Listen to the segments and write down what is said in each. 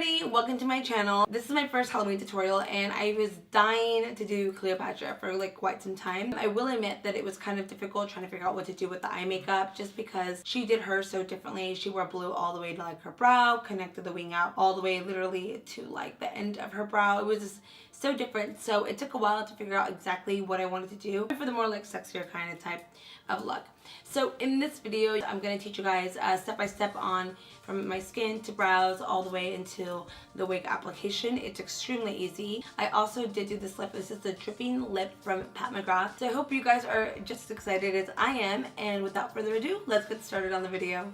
everybody, welcome to my channel. This is my first Halloween tutorial and I was dying to do Cleopatra for like quite some time. I will admit that it was kind of difficult trying to figure out what to do with the eye makeup just because she did hers so differently. She wore blue all the way to like her brow, connected the wing out all the way literally to like the end of her brow. It was just so different, so it took a while to figure out exactly what I wanted to do for the more like sexier kind of type of look. So in this video, I'm going to teach you guys step by step on from my skin to brows all the way into the wig application. It's extremely easy. I also did do this lip. This is the dripping lip from McGrath. So I hope you guys are just as excited as I am, and without further ado, let's get started on the video.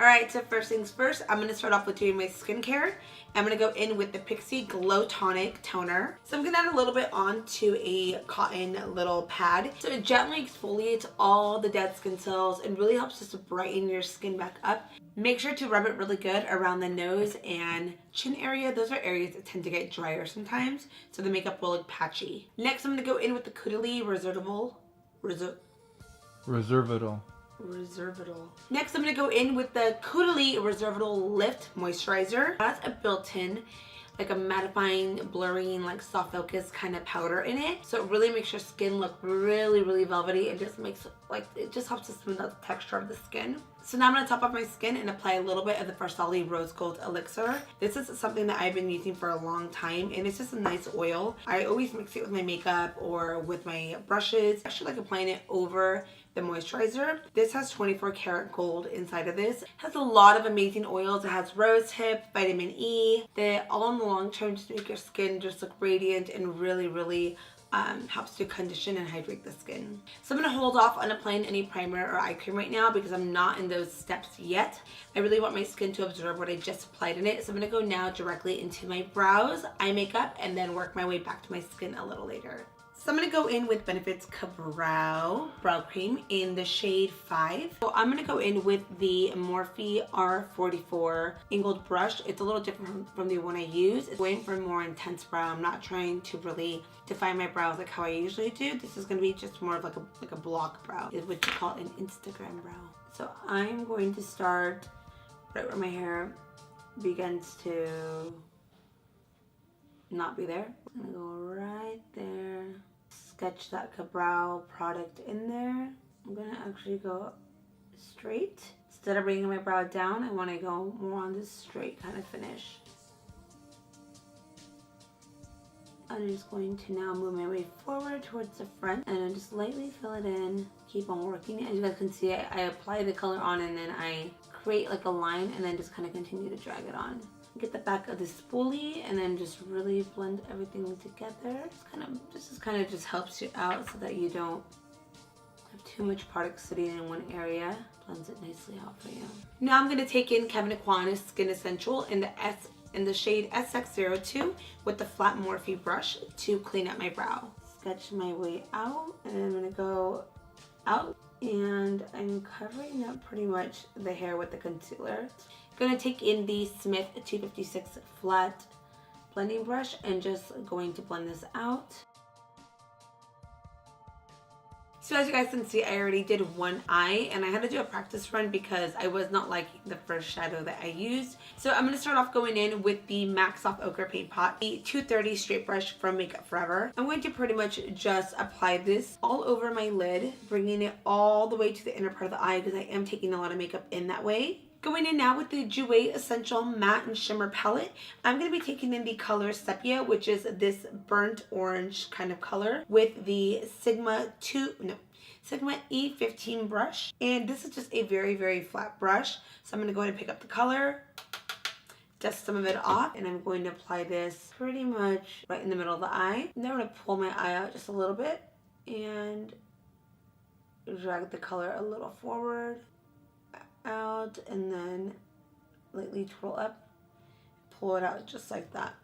Alright, so first things first, I'm going to start off with doing my skincare. I'm going to go in with the Pixi Glow Tonic toner. So I'm going to add a little bit onto a cotton little pad. So it gently exfoliates all the dead skin cells and really helps just to brighten your skin back up. Make sure to rub it really good around the nose and chin area. Those are areas that tend to get drier sometimes, so the makeup will look patchy. Next, I'm going to go in with the Caudalie Resveratrol. Next, I'm going to go in with the Caudalie Resveratrol Lift Moisturizer. It has a built-in, like a mattifying, blurring, like soft focus kind of powder in it. So it really makes your skin look really, really velvety. It just makes, like, it just helps to smooth out the texture of the skin. So now I'm going to top off my skin and apply a little bit of the Farsali Rose Gold elixir. This is something that I've been using for a long time, and it's just a nice oil. I always mix it with my makeup or with my brushes. I actually like applying it over the moisturizer. This has 24 karat gold inside of this. It has a lot of amazing oils. It has rose hip, vitamin E. They all in the long term just make your skin just look radiant and really, really helps to condition and hydrate the skin. So I'm going to hold off on applying any primer or eye cream right now because I'm not in those steps yet. I really want my skin to absorb what I just applied in it. So I'm going to go now directly into my brows, eye makeup, and then work my way back to my skin a little later. So I'm going to go in with Benefit's Kabrow Brow Cream in the shade 5. So I'm going to go in with the Morphe R44 angled brush. It's a little different from the one I use. It's going for a more intense brow. I'm not trying to really define my brows like how I usually do. This is going to be just more of like a block brow, is what you call an Instagram brow. So I'm going to start right where my hair begins to not be there. I'm going to go right there. Sketch that Kabrow product in there. I'm going to actually go straight. Instead of bringing my brow down, I want to go more on this straight kind of finish. I'm just going to now move my way forward towards the front and just lightly fill it in. Keep on working. As you guys can see, I apply the color on and then I create like a line and then just kind of continue to drag it on. Get the back of the spoolie and then just really blend everything together. This kind of just helps you out so that you don't have too much product sitting in one area. Blends it nicely out for you. Now I'm going to take in Kevyn Aucoin's Skin Essential in the shade SX02 with the flat Morphe brush to clean up my brow. Sketch my way out and then I'm going to go out and I'm covering up pretty much the hair with the concealer. Going to take in the Smith 256 flat blending brush and just going to blend this out. So as you guys can see, I already did one eye and I had to do a practice run because I was not liking the first shadow that I used. So I'm going to start off going in with the MAC Soft Ocher Paint Pot, the 230 straight brush from Makeup Forever. I'm going to pretty much just apply this all over my lid, bringing it all the way to the inner part of the eye because I am taking a lot of makeup in that way. Going in now with the Jouer Essential Matte and Shimmer Palette. I'm going to be taking in the color Sepia, which is this burnt orange kind of color, with the Sigma E15 brush. And this is just a very, very flat brush. So I'm going to go ahead and pick up the color, dust some of it off, and I'm going to apply this pretty much right in the middle of the eye. And then I'm going to pull my eye out just a little bit and drag the color a little forward, out, and then lightly twirl up, pull it out just like that.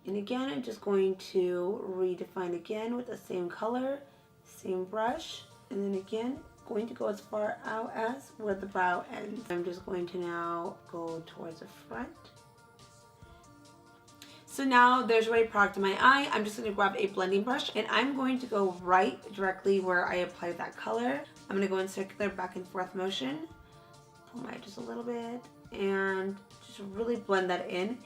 And again, I'm just going to redefine again with the same color, same brush, and then again going to go as far out as where the brow ends. I'm just going to now go towards the front. So now there's already product in my eye. I'm just going to grab a blending brush and I'm going to go right directly where I applied that color. I'm going to go in circular back and forth motion. Pull my eye just a little bit and just really blend that in.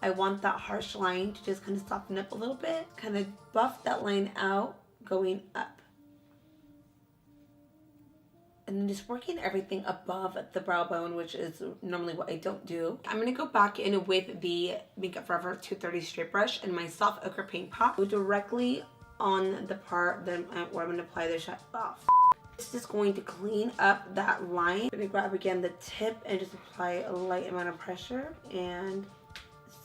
I want that harsh line to just kind of soften up a little bit, kind of buff that line out going up. And then just working everything above the brow bone, which is normally what I don't do. I'm going to go back in with the Makeup Forever 230 straight brush and my Soft Ocher paint pot. Go directly on the part that where I'm going to apply the shadow. Oh, it's just going to clean up that line. I'm going to grab again the tip and just apply a light amount of pressure and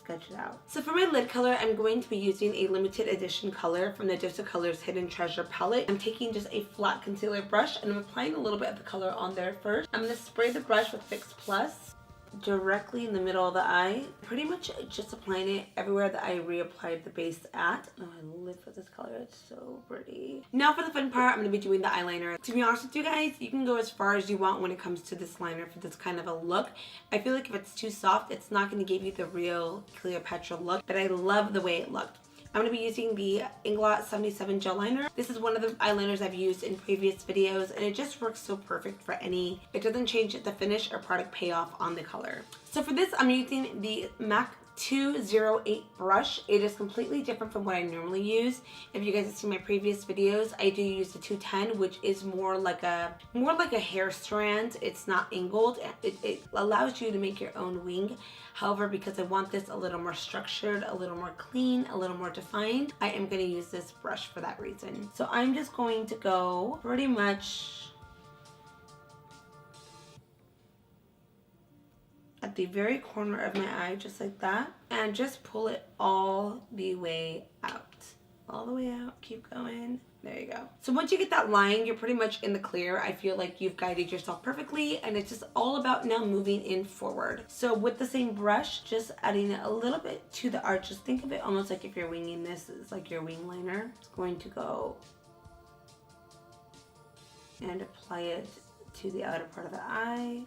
sketch it out. So for my lid color, I'm going to be using a limited edition color from the Dose of Colors Hidden Treasure palette. I'm taking just a flat concealer brush and I'm applying a little bit of the color on there first. I'm going to spray the brush with Fix Plus directly in the middle of the eye. Pretty much just applying it everywhere that I reapplied the base at. Oh, I live for this color. It's so pretty. Now for the fun part, I'm going to be doing the eyeliner. To be honest with you guys, you can go as far as you want when it comes to this liner for this kind of a look. I feel like if it's too soft, it's not going to give you the real Cleopatra look, but I love the way it looked. I'm going to be using the Inglot 77 gel liner. This is one of the eyeliners I've used in previous videos and it just works so perfect for any, it doesn't change the finish or product payoff on the color. So for this, I'm using the MAC 208 brush. It is completely different from what I normally use. If you guys have seen my previous videos, I do use the 210, which is more like a hair strand. It's not angled. It allows you to make your own wing. However, because I want this a little more structured, a little more clean, a little more defined, I am going to use this brush for that reason. So I'm just going to go pretty much at the very corner of my eye, just like that, and just pull it all the way out. All the way out, keep going. There you go. So once you get that line, you're pretty much in the clear. I feel like you've guided yourself perfectly and it's just all about now moving in forward. So with the same brush, just adding a little bit to the arch. Just think of it almost like if you're winging this, it's like your wing liner. It's going to go and apply it to the outer part of the eye.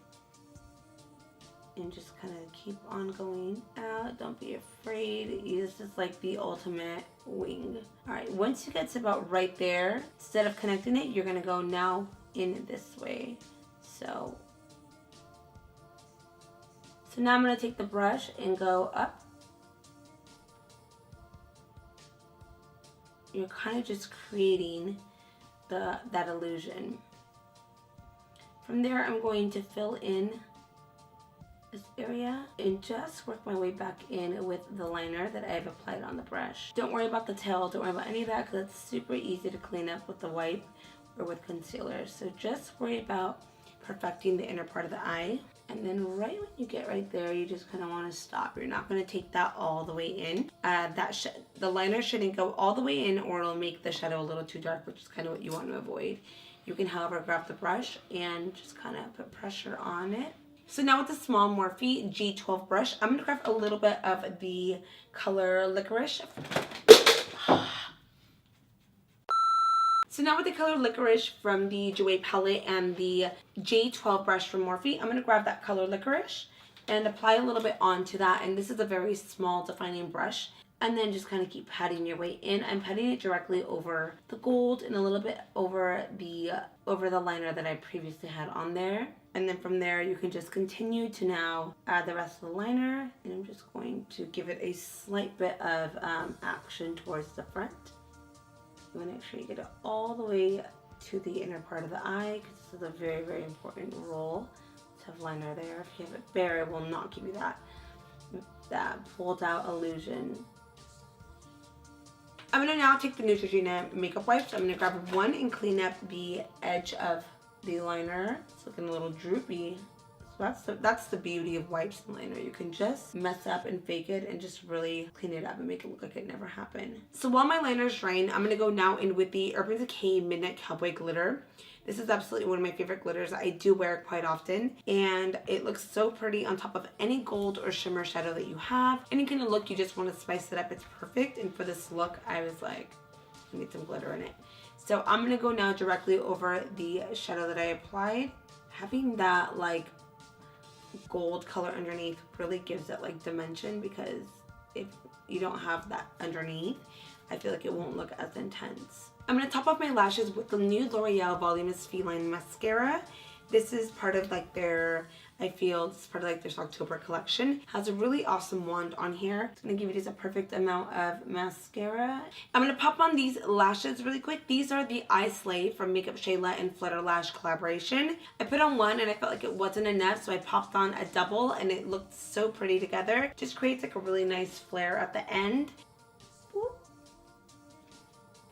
And just kind of keep on going out. Don't be afraid. This is like the ultimate wing. All right, once you get to about right there, instead of connecting it, you're gonna go now in this way. So now I'm gonna take the brush and go up. You're kind of just creating that illusion. From there, I'm going to fill in this area and just work my way back in with the liner that I've applied on the brush. Don't worry about the tail, don't worry about any of that because it's super easy to clean up with the wipe or with concealer. So just worry about perfecting the inner part of the eye. And then right when you get right there, you just kind of want to stop. You're not going to take that all the way in. The liner shouldn't go all the way in or it'll make the shadow a little too dark, which is kind of what you want to avoid. You can, however, grab the brush and just kind of put pressure on it. So now with the small Morphe G12 brush, I'm going to grab a little bit of the color Licorice. So now with the color Licorice from the Jouer palette and the G12 brush from Morphe, I'm going to grab that color Licorice and apply a little bit onto that. And this is a very small defining brush. And then just kind of keep patting your way in. I'm patting it directly over the gold and a little bit over the liner that I previously had on there. And then from there, you can just continue to now add the rest of the liner. And I'm just going to give it a slight bit of action towards the front. You want to make sure you get it all the way to the inner part of the eye because this is a very, very important role to have liner there. If you have it bare, it will not give you that pulled out illusion. I'm going to now take the Neutrogena makeup wipes. I'm going to grab one and clean up the edge of the liner. It's looking a little droopy. So that's the beauty of wipes and liner. You can just mess up and fake it and just really clean it up and make it look like it never happened. So while my liner's drying, I'm going to go now in with the Urban Decay Midnight Cowboy Glitter. This is absolutely one of my favorite glitters that I do wear quite often. And it looks so pretty on top of any gold or shimmer shadow that you have. Any kind of look you just want to spice it up, it's perfect. And for this look, I was like, I need some glitter in it. So I'm going to go now directly over the shadow that I applied. Having that like gold color underneath really gives it like dimension, because if you don't have that underneath, I feel like it won't look as intense. I'm going to top off my lashes with the new L'Oreal Voluminous Feline mascara. This is part of like their, I feel this is part of like this October collection. Has a really awesome wand on here. It's gonna give you just a perfect amount of mascara. I'm gonna pop on these lashes really quick. These are the Islay from Makeup Shayla and Flutter Lash collaboration. I put on one and I felt like it wasn't enough, so I popped on a double and it looked so pretty together. Just creates like a really nice flare at the end.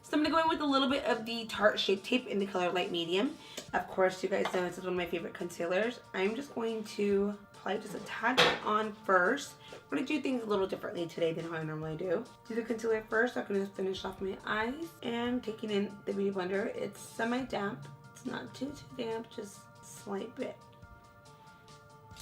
So I'm going to go in with a little bit of the Tarte Shape Tape in the color Light Medium. Of course, you guys know this is one of my favorite concealers. I'm just going to apply just a tad on first. I'm going to do things a little differently today than how I normally do. Do the concealer first. I'm going to finish off my eyes. And taking in the Beauty Blender, it's semi-damp. It's not too damp, just a slight bit.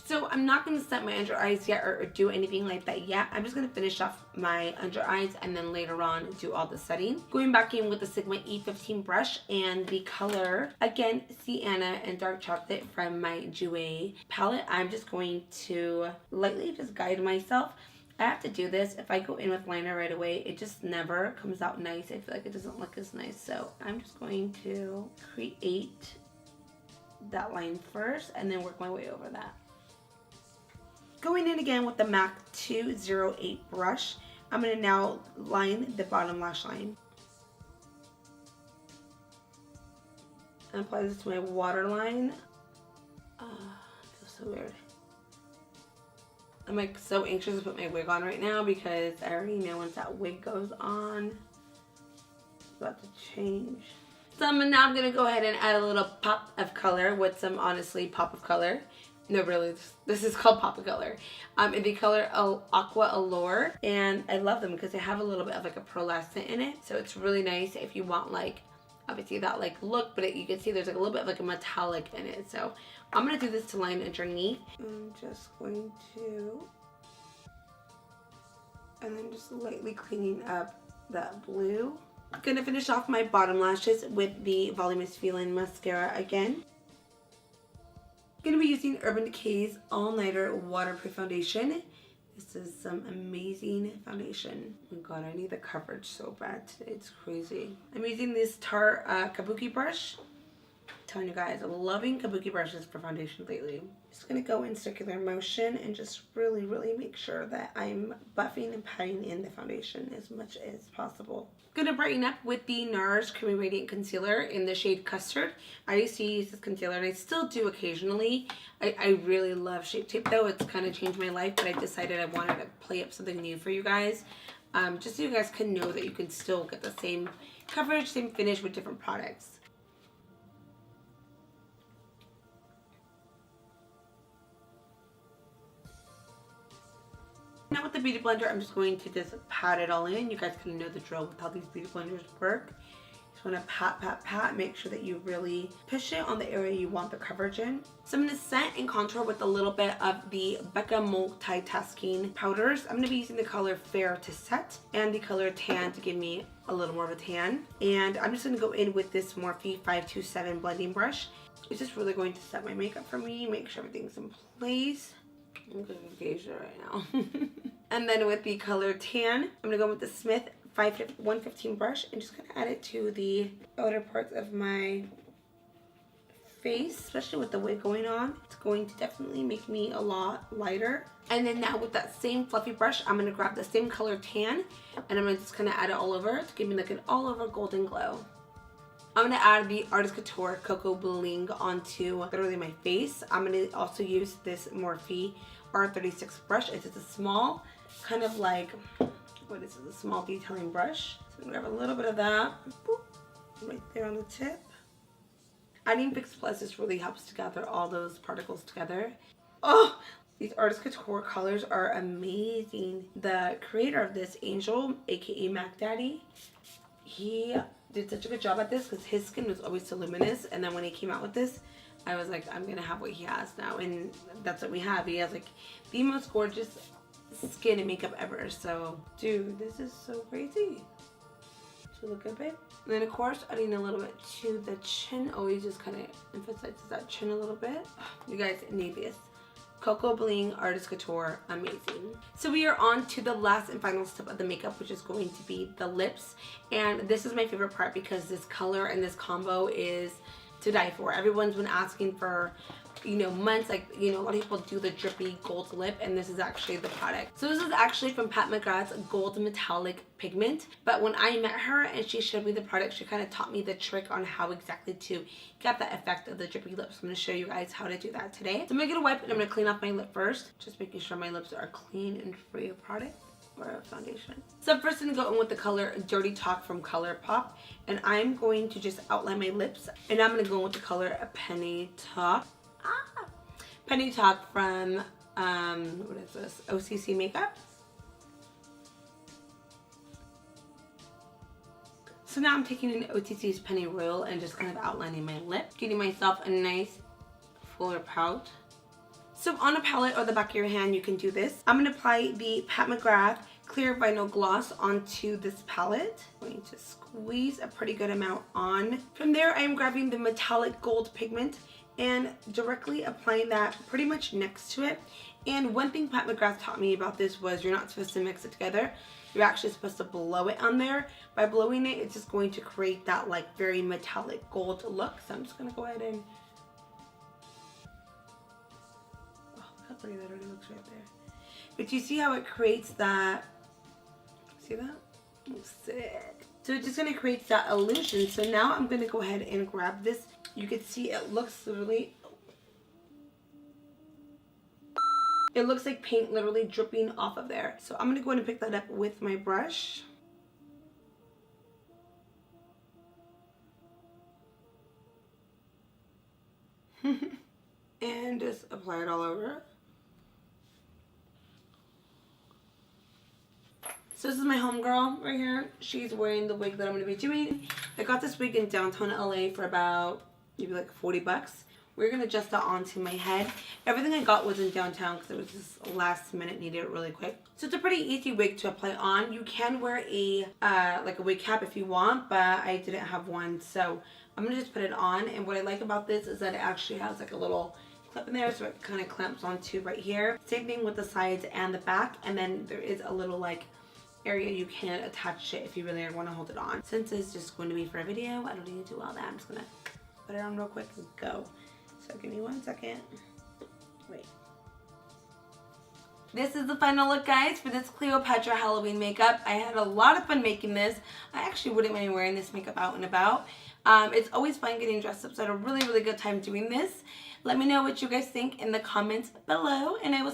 So I'm not going to set my under eyes yet or do anything like that yet. I'm just going to finish off my under eyes and then later on do all the setting. Going back in with the Sigma E15 brush and the color, again, Sienna and Dark Chocolate from my Jouer palette. I'm just going to lightly just guide myself. I have to do this. If I go in with liner right away, it just never comes out nice. I feel like it doesn't look as nice. So I'm just going to create that line first and then work my way over that. Going in again with the MAC 208 brush, I'm going to now line the bottom lash line. And apply this to my waterline. It feels so weird. I'm like so anxious to put my wig on right now because I already know once that wig goes on, it's about to change. So I'm going to go ahead and add a little pop of color with some, honestly, pop of color. No, really, this is called Pop of Color. In the color Aqua Allure. And I love them because they have a little bit of like a pearlescent in it. So it's really nice if you want like, obviously that like look, but you can see there's like a little bit of like a metallic in it. So I'm going to do this to line underneath. I'm just going to, and then just lightly cleaning up that blue. I'm going to finish off my bottom lashes with the Voluminous Feline mascara again. I'm going to be using Urban Decay's All Nighter Waterproof Foundation. This is some amazing foundation. Oh my god, I need the coverage so bad today. It's crazy. I'm using this Tarte Kabuki brush. I'm telling you guys, I'm loving Kabuki brushes for foundation lately. Just going to go in circular motion and just really, really make sure that I'm buffing and patting in the foundation as much as possible. I'm going to brighten up with the Nars Creamy Radiant Concealer in the shade Custard. I used to use this concealer and I still do occasionally. I really love Shape Tape though. It's kind of changed my life, but I decided I wanted to play up something new for you guys. Just so you guys can know that you can still get the same coverage, same finish with different products. Now with the Beauty Blender, I'm just going to just pat it all in. You guys kind of know the drill with how these Beauty Blenders work. Just want to pat, pat, pat. Make sure that you really push it on the area you want the coverage in. So I'm going to set and contour with a little bit of the Becca multitasking powders. I'm going to be using the color Fair to set and the color Tan to give me a little more of a tan. And I'm just going to go in with this Morphe 527 blending brush. It's just really going to set my makeup for me, make sure everything's in place. I'm going to Asia right now. And then with the color Tan, I'm going to go with the Smith 115 brush and just going to add it to the outer parts of my face, especially with the wig going on. It's going to definitely make me a lot lighter. And then now with that same fluffy brush, I'm going to grab the same color Tan and I'm just going to add it all over to give me like an all over golden glow. I'm going to add the Artist Couture Coco Bling onto literally my face. I'm going to also use this Morphe R36 brush. It's just a small, kind of like, what is this, a small detailing brush. So I'm going to grab a little bit of that, boop, right there on the tip. Adding Fix Plus just really helps to gather all those particles together. Oh, these Artist Couture colors are amazing. The creator of this, Angel, aka Mac Daddy, he did such a good job at this because his skin was always so luminous, and then when he came out with this, I was like, I'm gonna have what he has now, and that's what we have. He has like the most gorgeous skin and makeup ever. So dude, this is so crazy. Does it look good, babe? And then of course adding a little bit to the chin always just kind of emphasizes that chin a little bit. You guys need this. Coco Bling Artist Couture, amazing. So we are on to the last and final step of the makeup, which is going to be the lips. And this is my favorite part because this color and this combo is to die for. Everyone's been asking for, you know, months, like, you know, a lot of people do the drippy gold lip, and this is actually the product. So this is actually from Pat McGrath's Gold Metallic pigment, but when I met her and she showed me the product, she kind of taught me the trick on how exactly to get that effect of the drippy lips. I'm going to show you guys how to do that today. So I'm going to get a wipe and I'm going to clean off my lip first, just making sure my lips are clean and free of product or foundation. So first I'm going to go in with the color Dirty Talk from Colourpop, and I'm going to just outline my lips, and I'm going to go in with the color Penny Talk. Penny Talk from, what is this, OCC Makeup. So now I'm taking an OTC's Penny Royal and just kind of outlining my lip, getting myself a nice fuller pout. So on a palette or the back of your hand, you can do this. I'm going to apply the Pat McGrath Clear Vinyl Gloss onto this palette. I'm going to squeeze a pretty good amount on. From there, I'm grabbing the metallic gold pigment and directly applying that pretty much next to it. And one thing Pat McGrath taught me about this was you're not supposed to mix it together. You're actually supposed to blow it on there. By blowing it, it's just going to create that like very metallic gold look. So I'm just gonna go ahead and, oh, look how pretty that already looks right there. But you see how it creates that, see that? Oh, sick. So it's just gonna create that illusion. So now I'm gonna go ahead and grab this. You can see it looks literally, it looks like paint literally dripping off of there. So I'm gonna go ahead and pick that up with my brush. And just apply it all over. So this is my homegirl right here. She's wearing the wig that I'm going to be doing. I got this wig in downtown LA for about maybe like 40 bucks. We're going to adjust that onto my head. Everything I got was in downtown because it was just last minute, needed it really quick. So it's a pretty easy wig to apply on. You can wear a like a wig cap if you want, but I didn't have one. So I'm going to just put it on. And what I like about this is that it actually has like a little clip in there, so it kind of clamps onto right here. Same thing with the sides and the back. And then there is a little like area you can attach it if you really want to hold it on. Since it's just going to be for a video, I don't need to do all that. I'm just gonna put it on real quick and go. So give me 1 second. Wait. This is the final look, guys, for this Cleopatra Halloween makeup. I had a lot of fun making this. I actually wouldn't mind wearing this makeup out and about. It's always fun getting dressed up, so I had a really, really good time doing this. Let me know what you guys think in the comments below, and I will